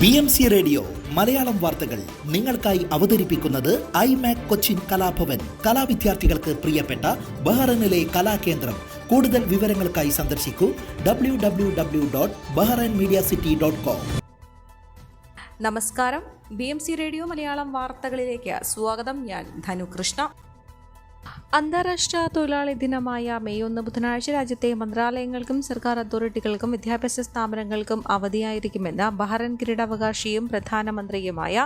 BMC radio Malayalam വാർത്തകൾ നിങ്ങൾക്കായി അവതരിപ്പിക്കുന്നത് ഐമാക് കൊച്ചിൻ കലാഭവൻ. കലാവിദ്യാർത്ഥികൾക്ക് പ്രിയപ്പെട്ട ബഹ്റൈനിലെ കലാകേന്ദ്രം. കൂടുതൽ വിവരങ്ങൾക്കായി സന്ദർശിക്കൂ www.bahrainmediacity.com. നമസ്കാരം, BMC റേഡിയോ മലയാളം വാർത്തകളിലേക്ക് സ്വാഗതം. ഞാൻ ധനുകൃഷ്ണ. അന്താരാഷ്ട്ര തൊഴിലാളി ദിനമായ മെയ് 1 ബുധനാഴ്ച രാജ്യത്തെ മന്ത്രാലയങ്ങൾക്കും സർക്കാർ അതോറിറ്റികൾക്കും വിദ്യാഭ്യാസ സ്ഥാപനങ്ങൾക്കും അവധിയായിരിക്കുമെന്ന് ബഹ്റൈൻ കിരീടാവകാശിയും പ്രധാനമന്ത്രിയുമായ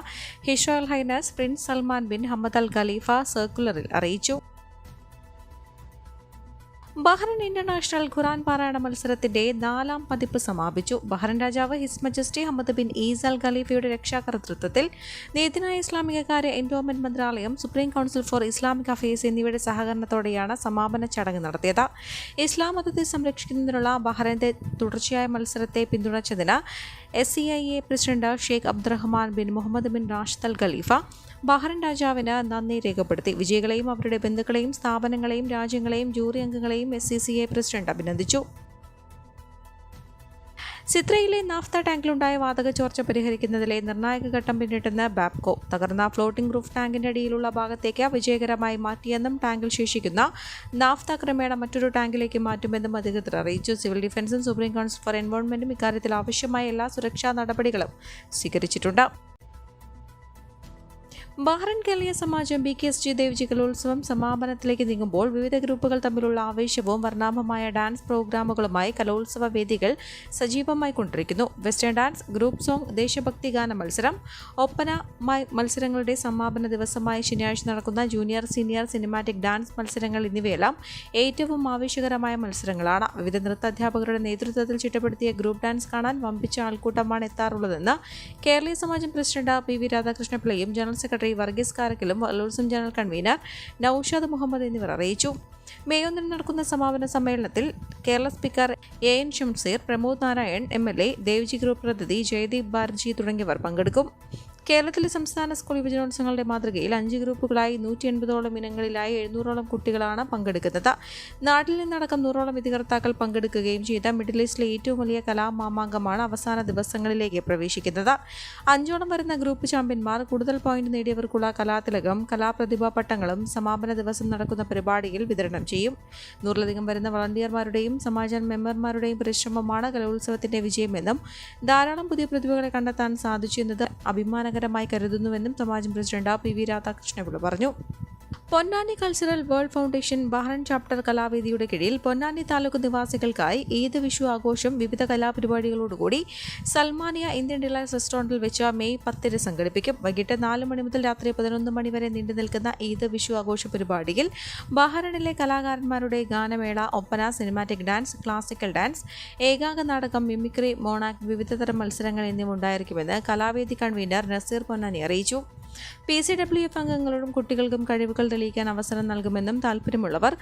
His Royal Highness Prince Salman bin Hamad Al Khalifa സർക്കുലറിൽ അറിയിച്ചു. ബഹ്റൈൻ ഇന്റർനാഷണൽ ഖുർആൻ പാരായണ മത്സരത്തിന്റെ 4ാം പതിപ്പ് സമാപിച്ചു. ബഹ്റൈൻ രാജാവ് His Majesty Hamad bin Isa Al ഖലീഫയുടെ രക്ഷാകർതൃത്വത്തിൽ നീതിന്യായ ഇസ്ലാമിക കാര്യ എൻഡോമെന്റ് മന്ത്രാലയം, Supreme Council for Islamic Affairs എന്നിവയുടെ സഹകരണത്തോടെയാണ് സമാപന ചടങ്ങ് നടത്തിയത്. ഇസ്ലാം മതത്തെ സംരക്ഷിക്കുന്നതിനുള്ള ബഹ്റൈന്റെ തുടർച്ചയായ മത്സരത്തെ പിന്തുണച്ചതിന് SCIA president Sheikh Abdulrahman bin Mohammed bin Rashid Al Khalifa Bahrain രാജാവിന് നന്ദി രേഖപ്പെടുത്തി. വിജയികളെയും അവരുടെ ബന്ധുക്കളെയും സ്ഥാപനങ്ങളെയും രാജ്യങ്ങളെയും ജൂറി അംഗങ്ങളെയും SCCA പ്രസിഡന്റ് അഭിനന്ദിച്ചു. സിത്രയിലെ നാഫ്ത ടാങ്കിലുണ്ടായ വാതക ചോർച്ച പരിഹരിക്കുന്നതിലെ നിർണായക ഘട്ടം പിന്നിട്ടെന്ന് ബാപ്കോ. തകർന്ന ഫ്ലോട്ടിംഗ് റൂഫ് ടാങ്കിന്റെ അടിയിലുള്ള ഭാഗത്തേക്ക് വിജയകരമായി മാറ്റിയെന്നും ടാങ്കിൽ ശേഷിക്കുന്ന നാഫ്ത ക്രമേണ മറ്റൊരു ടാങ്കിലേക്ക് മാറ്റുമെന്നും അധികൃതർ അറിയിച്ചു. സിവിൽ ഡിഫൻസും സുപ്രീം കൗൺസിൽ ഫോർ എൻവയോൺമെന്റും ഇക്കാര്യത്തിൽ ആവശ്യമായ എല്ലാ സുരക്ഷാ നടപടികളും സ്വീകരിച്ചിട്ടുണ്ട്. ബഹ്റൈൻ കേരളീയ സമാജം BKSG ദേവ്ജി കലോത്സവം സമാപനത്തിലേക്ക് നീങ്ങുമ്പോൾ വിവിധ ഗ്രൂപ്പുകൾ തമ്മിലുള്ള ആവേശവും വർണ്ണാഭമായ ഡാൻസ് പ്രോഗ്രാമുകളുമായി കലോത്സവ വേദികൾ സജീവമായി കൊണ്ടിരിക്കുന്നു. വെസ്റ്റേൺ ഡാൻസ്, ഗ്രൂപ്പ് സോങ്, ദേശഭക്തി ഗാന മത്സരം, ഒപ്പന മത്സരങ്ങളുടെ സമാപന ദിവസമായ ശനിയാഴ്ച നടക്കുന്ന ജൂനിയർ സീനിയർ സിനിമാറ്റിക് ഡാൻസ് മത്സരങ്ങൾ എന്നിവയെല്ലാം ഏറ്റവും ആവേശകരമായ മത്സരങ്ങളാണ്. വിവിധ നൃത്താധ്യാപകരുടെ നേതൃത്വത്തിൽ ചിട്ടപ്പെടുത്തിയ ഗ്രൂപ്പ് ഡാൻസ് കാണാൻ വമ്പിച്ച ആൾക്കൂട്ടമാണ് എത്താറുള്ളതെന്ന് കേരളീയ സമാജം പ്രസിഡന്റ് PV രാധാകൃഷ്ണപിള്ളയും ജനറൽ സെക്രട്ടറി വർഗീസ് കാരക്കലും കലോത്സവം ജനറൽ കൺവീനർ നൌഷാദ് മുഹമ്മദ് എന്നിവർ അറിയിച്ചു. മെയ് 1 നടക്കുന്ന സമാപന സമ്മേളനത്തിൽ Kerala speaker AN Shamseer, Pramod Narayan MLA, Devji group പ്രതിനിധി ജയദീപ് ബാർജി തുടങ്ങിയവർ പങ്കെടുക്കും. കേരളത്തിലെ സംസ്ഥാന സ്കൂൾ യുവജനോത്സവങ്ങളുടെ മാതൃകയിൽ 5 ഗ്രൂപ്പുകളായി 180ഓളം ഇനങ്ങളിലായി 700ഓളം കുട്ടികളാണ് പങ്കെടുക്കുന്നത്. നാട്ടിൽ നിന്നടക്കം 100ഓളം വിധികർത്താക്കൾ പങ്കെടുക്കുകയും ചെയ്ത മിഡിൽ ഈസ്റ്റിലെ ഏറ്റവും വലിയ കലാമാമാങ്കമാണ് അവസാന ദിവസങ്ങളിലേക്ക് പ്രവേശിക്കുന്നത്. 5ഓളം വരുന്ന ഗ്രൂപ്പ് ചാമ്പ്യന്മാർ, കൂടുതൽ പോയിന്റ് നേടിയവർക്കുള്ള കലാതിലകം, കലാപ്രതിഭാ പട്ടങ്ങളും സമാപന ദിവസം നടക്കുന്ന പരിപാടിയിൽ വിതരണം ചെയ്യും. 100ലധികം വരുന്ന വളണ്ടിയർമാരുടെയും സമാജം മെമ്പർമാരുടെയും പരിശ്രമമാണ് കലോത്സവത്തിന്റെ വിജയമെന്നും ധാരാളം പുതിയ പ്രതിഭകളെ കണ്ടെത്താൻ സാധിച്ചു എന്നത് അഭിമാനകരമായി കരുതുന്നുവെന്നും സമാജം പ്രസിഡന്റ് PV രാധാകൃഷ്ണപിള്ള പറഞ്ഞു. Ponnani cultural world foundation Bahrain chapter കലാവേദിയുടെ കീഴിൽ പൊന്നാനി താലൂക്ക് നിവാസികൾക്കായി ഈദ് വിഷു ആഘോഷം വിവിധ കലാപരിപാടികളോടുകൂടി സൽമാനിയ ഇന്ത്യൻ ഡിലൈറ്റ്സ് റെസ്റ്റോറന്റിൽ വെച്ച് മെയ് 10 സംഘടിപ്പിക്കും. വൈകിട്ട് 4 മണി മുതൽ രാത്രി 11 മണി വരെ നീണ്ടു നിൽക്കുന്ന ഈദ് വിഷു ആഘോഷ പരിപാടിയിൽ ബഹ്റൈനിലെ കലാകാരന്മാരുടെ ഗാനമേള, ഒപ്പന, സിനിമാറ്റിക് ഡാൻസ്, ക്ലാസിക്കൽ ഡാൻസ്, ഏകാംഗ നാടകം, മിമിക്രി, മോണാക്ട്, വിവിധതരം മത്സരങ്ങൾ എന്നിവ ഉണ്ടായിരിക്കുമെന്ന് കലാവേദി കൺവീനർ നസീർ പൊന്നാനി അറിയിച്ചു. PCWF അംഗങ്ങളോടും കുട്ടികൾക്കും കഴിവുകൾ തെളിയിക്കാൻ അവസരം നൽകുമെന്നും താൽപ്പര്യമുള്ളവർ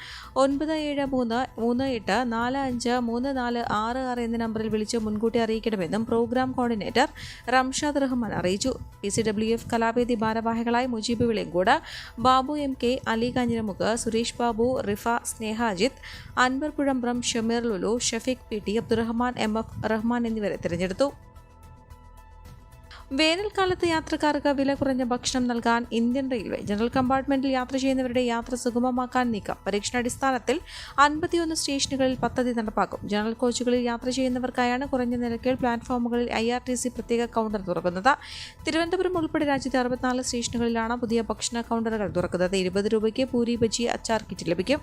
9738453466 എന്ന നമ്പറിൽ വിളിച്ച് മുൻകൂട്ടി അറിയിക്കണമെന്നും പ്രോഗ്രാം കോർഡിനേറ്റർ റംഷാദ് റഹ്മാൻ അറിയിച്ചു. PCWF കലാവേദി ഭാരവാഹികളായി മുജീബ് വിളയങ്കോട്, ബാബു MK, അലി കാഞ്ഞിരമുക്ക്, സുരേഷ് ബാബു, റിഫ, സ്നേഹ അജിത്ത്, അൻവർ പുഴമ്പ്രം, ഷമീർ ലുലു, ഷഫീഖ് PT, അബ്ദുറഹ്മാൻ MF റഹ്മാൻ എന്നിവരെ തിരഞ്ഞെടുത്തു. വേനൽക്കാലത്ത് യാത്രക്കാർക്ക് വില കുറഞ്ഞ ഭക്ഷണം നൽകാൻ ഇന്ത്യൻ റെയിൽവേ. ജനറൽ കമ്പാർട്ട്മെന്റിൽ യാത്ര ചെയ്യുന്നവരുടെ യാത്ര സുഗമമാക്കാൻ നീക്കം. പരീക്ഷണാടിസ്ഥാനത്തിൽ 51 സ്റ്റേഷനുകളിൽ പദ്ധതി നടപ്പാക്കും. ജനറൽ കോച്ചുകളിൽ യാത്ര ചെയ്യുന്നവർക്കായാണ് കുറഞ്ഞ നിരക്കിൽ പ്ലാറ്റ്ഫോമുകളിൽ IRTC പ്രത്യേക കൗണ്ടർ തുറക്കുന്നത്. തിരുവനന്തപുരം ഉൾപ്പെടെ രാജ്യത്തെ 64 സ്റ്റേഷനുകളിലാണ് പുതിയ ഭക്ഷണ കൗണ്ടറുകൾ തുറക്കുന്നത്. 20 രൂപയ്ക്ക് പൂരി ബജി അച്ചാർ കിറ്റ് ലഭിക്കും.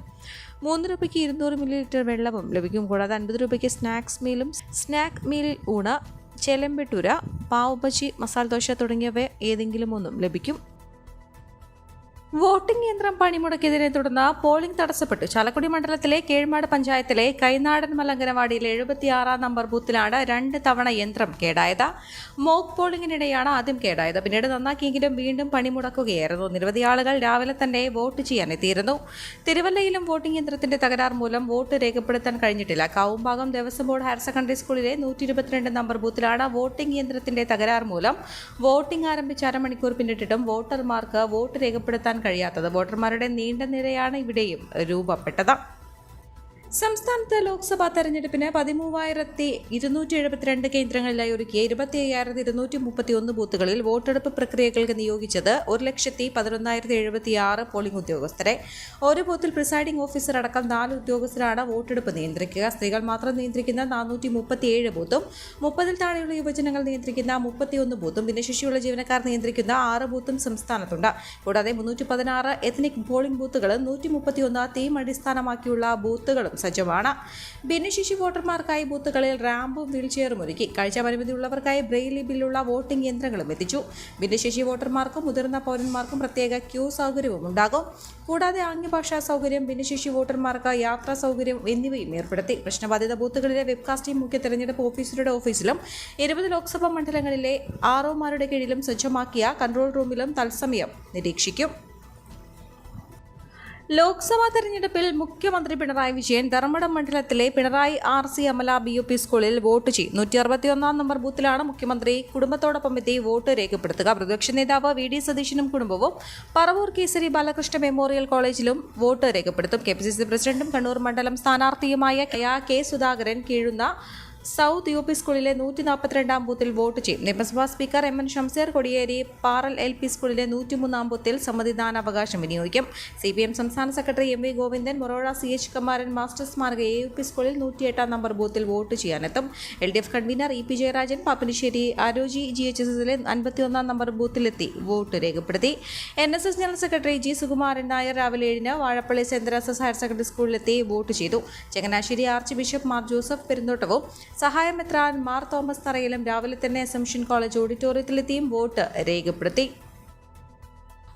3 രൂപയ്ക്ക് 200 ml വെള്ളവും ലഭിക്കും. കൂടാതെ 50 രൂപയ്ക്ക് സ്നാക്ക് മീലിൽ ഊണ്, ചേലമ്പെട്ടൂര, പാവ് ബജി, മസാല ദോശ തുടങ്ങിയവ ഏതെങ്കിലും ഒന്നും ലഭിക്കും. വോട്ടിംഗ് യന്ത്രം പണിമുടക്കിയതിനെ തുടർന്ന് പോളിംഗ് തടസ്സപ്പെട്ടു. ചാലക്കുടി മണ്ഡലത്തിലെ കേഴ്മാട് പഞ്ചായത്തിലെ കൈനാടൻ മലങ്കരവാടിയിലെ 76-ാം നമ്പർ ബൂത്തിലാണ് 2 തവണ യന്ത്രം കേടായത്. മോക്ക് പോളിംഗിനിടെയാണ് ആദ്യം കേടായത്. പിന്നീട് നന്നാക്കിയെങ്കിലും വീണ്ടും പണിമുടക്കുകയായിരുന്നു. നിരവധി ആളുകൾ രാവിലെ തന്നെ വോട്ട് ചെയ്യാൻ എത്തിയിരുന്നു. തിരുവല്ലയിലും വോട്ടിംഗ് യന്ത്രത്തിന്റെ തകരാർ മൂലം വോട്ട് രേഖപ്പെടുത്താൻ കഴിഞ്ഞിട്ടില്ല. Kavumbhagam Devaswom board higher secondary സ്കൂളിലെ 122 നമ്പർ ബൂത്തിലാണ് വോട്ടിംഗ് യന്ത്രത്തിന്റെ തകരാർ മൂലം വോട്ടിംഗ് ആരംഭിച്ച് അരമണിക്കൂർ പിന്നിട്ടിട്ടും വോട്ടർമാർക്ക് വോട്ട് രേഖപ്പെടുത്താൻ കഴിയാത്തത്. വോട്ടർമാരുടെ നീണ്ട നിരയാണ് ഇവിടെയും രൂപപ്പെട്ടത്. സംസ്ഥാനത്ത് ലോക്സഭാ തെരഞ്ഞെടുപ്പിന് 13,272 കേന്ദ്രങ്ങളിലായി ഒരുക്കിയ 25,231 ബൂത്തുകളിൽ വോട്ടെടുപ്പ് പ്രക്രിയകൾക്ക് നിയോഗിച്ചത് 1,11,076 പോളിംഗ് ഉദ്യോഗസ്ഥരെ. ഒരു ബൂത്തിൽ പ്രിസൈഡിംഗ് ഓഫീസർ അടക്കം 4 ഉദ്യോഗസ്ഥരാണ് വോട്ടെടുപ്പ് നിയന്ത്രിക്കുക. സ്ത്രീകൾ മാത്രം നിയന്ത്രിക്കുന്ന 437 ബൂത്തും 30-ൽ താഴെയുള്ള യുവജനങ്ങൾ നിയന്ത്രിക്കുന്ന 31 ബൂത്തും ഭിന്നശേഷിയുള്ള ജീവനക്കാർ നിയന്ത്രിക്കുന്ന 6 ബൂത്തും സംസ്ഥാനത്തുണ്ട്. കൂടാതെ 316 എത്നിക് പോളിംഗ് ബൂത്തുകളും 131 തീം അടിസ്ഥാനമാക്കിയുള്ള ബൂത്തുകളും സജ്ജമാണ്. ഭിന്നശേഷി വോട്ടർമാർക്കായി ബൂത്തുകളിൽ റാമ്പും വീൽചെയറും ഒരുക്കി. കാഴ്ച പരിമിതിയുള്ളവർക്കായി ബ്രെയിലി ബില്ലുള്ള വോട്ടിംഗ് യന്ത്രങ്ങളും എത്തിച്ചു. ഭിന്നശേഷി വോട്ടർമാർക്കും മുതിർന്ന പൗരന്മാർക്കും പ്രത്യേക ക്യൂ സൗകര്യവും ഉണ്ടാകും. കൂടാതെ ആംഗ്യഭാഷാ സൗകര്യം, ഭിന്നശേഷി വോട്ടർമാർക്ക് യാത്രാ സൗകര്യം എന്നിവയും ഏർപ്പെടുത്തി. പ്രശ്നബാധിത ബൂത്തുകളിലെ വെബ്കാസ്റ്റിംഗ് മുഖ്യ തെരഞ്ഞെടുപ്പ് ഓഫീസറുടെ ഓഫീസിലും 20 ലോക്സഭാ മണ്ഡലങ്ങളിലെ ആർഒമാരുടെ കീഴിലും സജ്ജമാക്കിയ കൺട്രോൾ റൂമിലും തത്സമയം നിരീക്ഷിക്കും. ലോക്സഭാ തെരഞ്ഞെടുപ്പിൽ മുഖ്യമന്ത്രി പിണറായി വിജയൻ ധർമ്മടം മണ്ഡലത്തിലെ പിണറായി RC അമല BOP സ്കൂളിൽ വോട്ട് ചെയ്യും. 161 നമ്പർ ബൂത്തിലാണ് മുഖ്യമന്ത്രി കുടുംബത്തോടൊപ്പം എത്തി വോട്ട് രേഖപ്പെടുത്തുക. പ്രതിപക്ഷ നേതാവ് VD സതീശനും കുടുംബവും പറവൂർ കേസരി ബാലകൃഷ്ണ മെമ്മോറിയൽ കോളേജിലും വോട്ട് രേഖപ്പെടുത്തും. KPCC പ്രസിഡന്റും കണ്ണൂർ മണ്ഡലം സ്ഥാനാർത്ഥിയുമായ K Sudhakaran Keezhunna south UP സ്കൂളിലെ 142 ബൂത്തിൽ വോട്ട് ചെയ്യും. നിയമസഭാ speaker MN Shamseer Kodiyeri Paral LP സ്കൂളിലെ 103 ബൂത്തിൽ സമ്മതിദാനാവകാശം വിനിയോഗിക്കും. CPM സംസ്ഥാന secretary MV Govindan Morazha CH Kumaran master സ്മാരക AUP സ്കൂളിൽ 108 നമ്പർ ബൂത്തിൽ വോട്ട് ചെയ്യാനെത്തും. LDF convener EP Jayarajan Pappinisseri ആരോജി GHSലെ 51 നമ്പർ ബൂത്തിലെത്തി വോട്ട് രേഖപ്പെടുത്തി. NSS general secretary G Sukumaran Nair രാവിലെ 7-ന് Vazhappally saint Theresa's higher secondary സ്കൂളിലെത്തി വോട്ട് ചെയ്തു. Changanassery archbishop Mar Joseph പെരുന്തോട്ടവും സഹായമെത്രാൻ മാർ തോമസ് തറയിലും രാവിലെ തന്നെ അസംഷൻ കോളേജ് ഓഡിറ്റോറിയത്തിലെത്തിയും വോട്ട് രേഖപ്പെടുത്തി.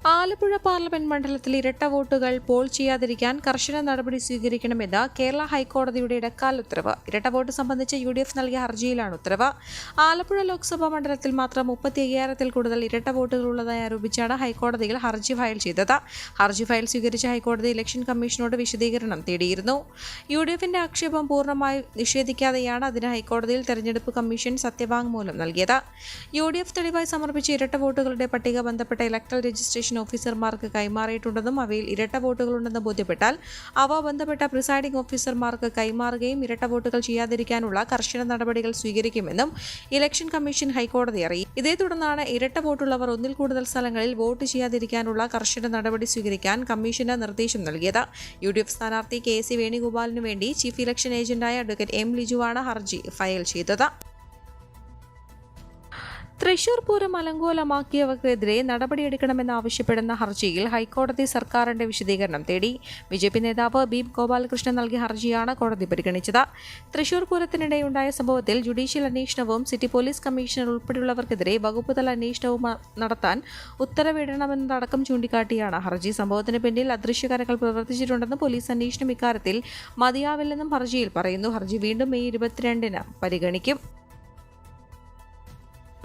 ആലപ്പുഴ പാർലമെന്റ് മണ്ഡലത്തിൽ ഇരട്ട വോട്ടുകൾ പോൾ ചെയ്യാതിരിക്കാൻ കർശന നടപടി സ്വീകരിക്കണമെന്ന് കേരള ഹൈക്കോടതിയുടെ ഇടക്കാല ഉത്തരവ്. ഇരട്ട വോട്ട് സംബന്ധിച്ച് UDF നൽകിയ ഹർജിയിലാണ് ഉത്തരവ്. ആലപ്പുഴ ലോക്സഭാ മണ്ഡലത്തിൽ മാത്രം 35,000-ൽ കൂടുതൽ ഇരട്ട വോട്ടുകൾ ഉള്ളതായി ആരോപിച്ചാണ് ഹൈക്കോടതിയിൽ ഹർജി ഫയൽ ചെയ്തത്. ഹർജി ഫയൽ സ്വീകരിച്ച ഹൈക്കോടതി ഇലക്ഷൻ കമ്മീഷനോട് വിശദീകരണം തേടിയിരുന്നു. UDFന്റെ ആക്ഷേപം പൂർണ്ണമായി നിഷേധിക്കാതെയാണ് അതിന് ഹൈക്കോടതിയിൽ തെരഞ്ഞെടുപ്പ് കമ്മീഷൻ സത്യവാങ്മൂലം നൽകിയത്. UDF തെളിവായി സമർപ്പിച്ച ഇരട്ട വോട്ടുകളുടെ പട്ടിക ബന്ധപ്പെട്ട ഇലക്ടറൽ രജിസ്ട്രേഷൻ ഓഫീസർമാർക്ക് കൈമാറിയിട്ടുണ്ടെന്നും അവയിൽ ഇരട്ട വോട്ടുകളുണ്ടെന്ന് ബോധ്യപ്പെട്ടാൽ അവ ബന്ധപ്പെട്ട പ്രിസൈഡിംഗ് ഓഫീസർമാർക്ക് കൈമാറുകയും ഇരട്ട വോട്ടുകൾ ചെയ്യാതിരിക്കാനുള്ള കർശന നടപടികൾ സ്വീകരിക്കുമെന്നും ഇലക്ഷൻ കമ്മീഷൻ ഹൈക്കോടതി അറിയിച്ചു. ഇതേ തുടർന്നാണ് ഇരട്ട വോട്ടുള്ളവർ ഒന്നിൽ കൂടുതൽ സ്ഥലങ്ങളിൽ വോട്ട് ചെയ്യാതിരിക്കാനുള്ള കർശന നടപടി സ്വീകരിക്കാൻ കമ്മീഷന് നിർദ്ദേശം നൽകിയത്. UDF സ്ഥാനാർത്ഥി KC വേണുഗോപാലിനു വേണ്ടി ചീഫ് ഇലക്ഷൻ ഏജന്റായ അഡ്വക്കേറ്റ് M ലിജുവാണ് ഹർജി ഫയൽ ചെയ്തത്. തൃശൂർ പൂരം അലങ്കോലമാക്കിയവർക്കെതിരെ നടപടിയെടുക്കണമെന്നാവശ്യപ്പെടുന്ന ഹർജിയിൽ ഹൈക്കോടതി സർക്കാരിന്റെ വിശദീകരണം തേടി. BJP നേതാവ് B ഗോപാലകൃഷ്ണൻ നൽകിയ ഹർജിയാണ് കോടതി പരിഗണിച്ചത്. തൃശൂർ പൂരത്തിനിടെയുണ്ടായ സംഭവത്തിൽ ജുഡീഷ്യൽ അന്വേഷണവും സിറ്റി പോലീസ് കമ്മീഷണർ ഉൾപ്പെടെയുള്ളവർക്കെതിരെ വകുപ്പുതല അന്വേഷണവും നടത്താൻ ഉത്തരവിടണമെന്നതടക്കം ചൂണ്ടിക്കാട്ടിയാണ് ഹർജി. സംഭവത്തിന് പിന്നിൽ അദൃശ്യകരങ്ങൾ പ്രവർത്തിച്ചിട്ടുണ്ടെന്നും പോലീസ് അന്വേഷണം ഇക്കാര്യത്തിൽ മതിയാവില്ലെന്നും ഹർജിയിൽ പറയുന്നു. ഹർജി വീണ്ടും മെയ് 22-ന് പരിഗണിക്കും.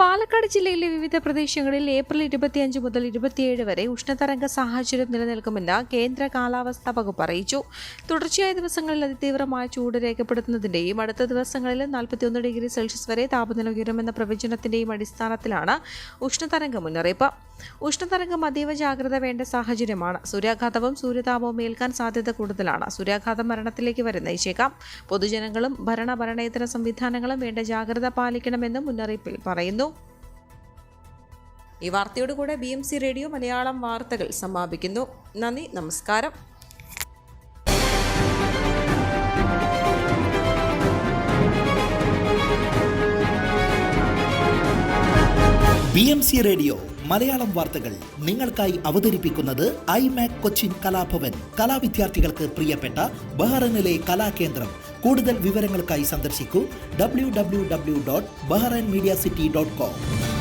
പാലക്കാട് ജില്ലയിലെ വിവിധ പ്രദേശങ്ങളിൽ ഏപ്രിൽ 25 മുതൽ 27 വരെ ഉഷ്ണതരംഗ സാഹചര്യം നിലനിൽക്കുമെന്ന് കേന്ദ്ര കാലാവസ്ഥാ വകുപ്പ് അറിയിച്ചു. തുടർച്ചയായ ദിവസങ്ങളിൽ അതിതീവ്രമായ ചൂട് രേഖപ്പെടുത്തുന്നതിന്റെയും അടുത്ത ദിവസങ്ങളിൽ 41 ഡിഗ്രി സെൽഷ്യസ് വരെ താപനില ഉയരുമെന്ന പ്രവചനത്തിന്റെയും അടിസ്ഥാനത്തിലാണ് ഉഷ്ണതരംഗ മുന്നറിയിപ്പ്. ഉഷ്ണതരംഗം അതീവ ജാഗ്രത വേണ്ട സാഹചര്യമാണ്. സൂര്യാഘാതവും സൂര്യതാപവും ഏൽക്കാൻ സാധ്യത കൂടുതലാണ്. സൂര്യാഘാതം മരണത്തിലേക്ക് വരെ നയിച്ചേക്കാം. പൊതുജനങ്ങളും ഭരണേതര സംവിധാനങ്ങളും വേണ്ട ജാഗ്രത പാലിക്കണമെന്നും മുന്നറിയിപ്പിൽ പറയുന്നു. ഈ വാർത്തയോടുകൂടെ BMC റേഡിയോ മലയാളം വാർത്തകൾ സമാപിക്കുന്നു. നന്ദി, നമസ്കാരം. BMC റേഡിയോ മലയാളം വാർത്തകൾ നിങ്ങൾക്കായി അവതരിപ്പിക്കുന്നത് iMac കൊച്ചിൻ കലാഭവൻ. കലാവിദ്യാർത്ഥികൾക്ക് പ്രിയപ്പെട്ട ബഹ്റൈനിലെ കലാകേന്ദ്രം. കൂടുതൽ വിവരങ്ങൾക്കായി സന്ദർശിക്കൂ www.bahrainmediacity.com.